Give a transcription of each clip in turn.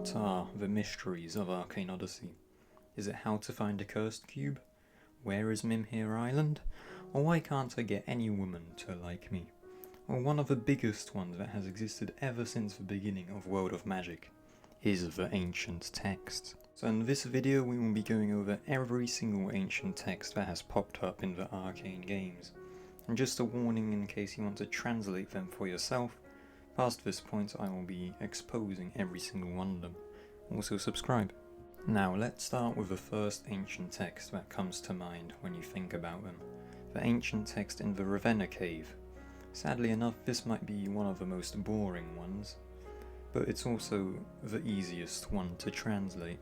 What are the mysteries of Arcane Odyssey? Is it how to find a cursed cube? Where is Mimir Island? Or why can't I get any woman to like me? Or one of the biggest ones that has existed ever since the beginning of World of Magic is the ancient text. So in this video we will be going over every single ancient text that has popped up in the Arcane games. And just a warning in case you want to translate them for yourself, past this point I will be exposing every single one of them. Also subscribe. Now let's start with the first ancient text that comes to mind when you think about them. The ancient text in the Rena Cave. Sadly enough, this might be one of the most boring ones, but it's also the easiest one to translate.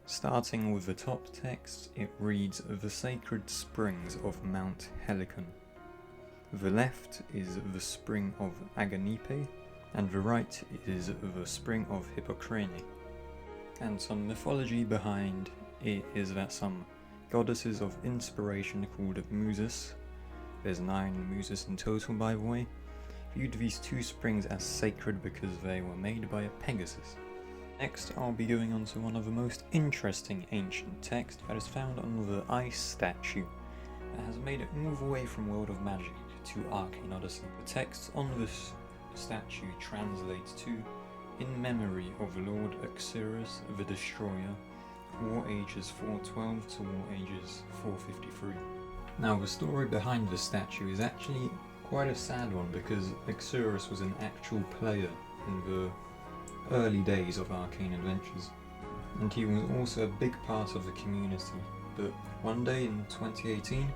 Starting with the top text, it reads the Sacred Springs of Mount Helicon. The left is the spring of Aganipe, and the right is the spring of Hippocrene. And some mythology behind it is that some goddesses of inspiration called Muses, there's 9 Muses in total by the way, viewed these two springs as sacred because they were made by a Pegasus. Next I'll be going on to one of the most interesting ancient texts that is found on the ice statue that has made it move away from World of Magic to Arcane Odyssey. The text on this statue translates to "In memory of Lord Axuris the Destroyer, War Ages 412 to War Ages 453. Now the story behind the statue is actually quite a sad one because Axuris was an actual player in the early days of Arcane Adventures, and he was also a big part of the community, but one day in 2018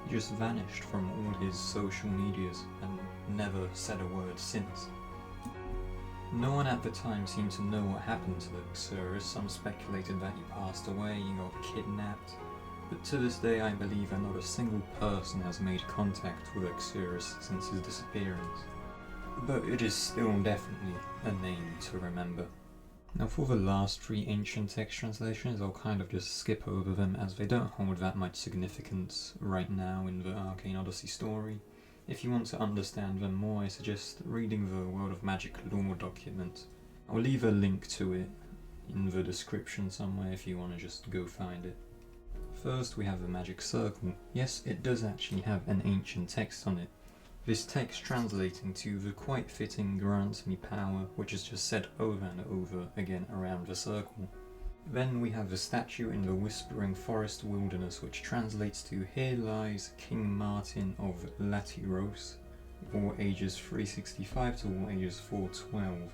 he just vanished from all his social medias and never said a word since. No one at the time seemed to know what happened to Axuris. Some speculated that he passed away, he got kidnapped, but to this day I believe that not a single person has made contact with Axuris since his disappearance. But it is still definitely a name to remember. Now for the last 3 ancient text translations, I'll kind of just skip over them as they don't hold that much significance right now in the Arcane Odyssey story. If you want to understand them more, I suggest reading the World of Magic lore document. I'll leave a link to it in the description somewhere if you want to just go find it. First we have the Magic Circle. Yes, it does actually have an ancient text on it. This text translating to the quite fitting grants me power, which is just said over and over again around the circle. Then we have the statue in the Whispering Forest Wilderness, which translates to "Here lies King Martin of Latiros, War Ages 365 to War Ages 412.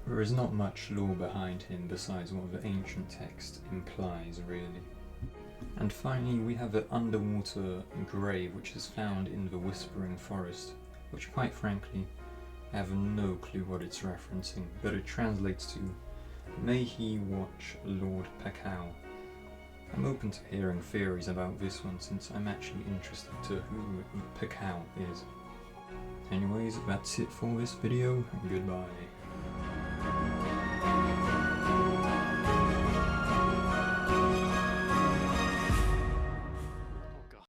There is not much lore behind him besides what the ancient text implies really. And finally we have the underwater grave, which is found in the Whispering Forest, which quite frankly I have no clue what it's referencing, but it translates to "May he watch Lord Pakao." I'm open to hearing theories about this one since I'm actually interested to who Pakao is. Anyways, that's it for this video, goodbye.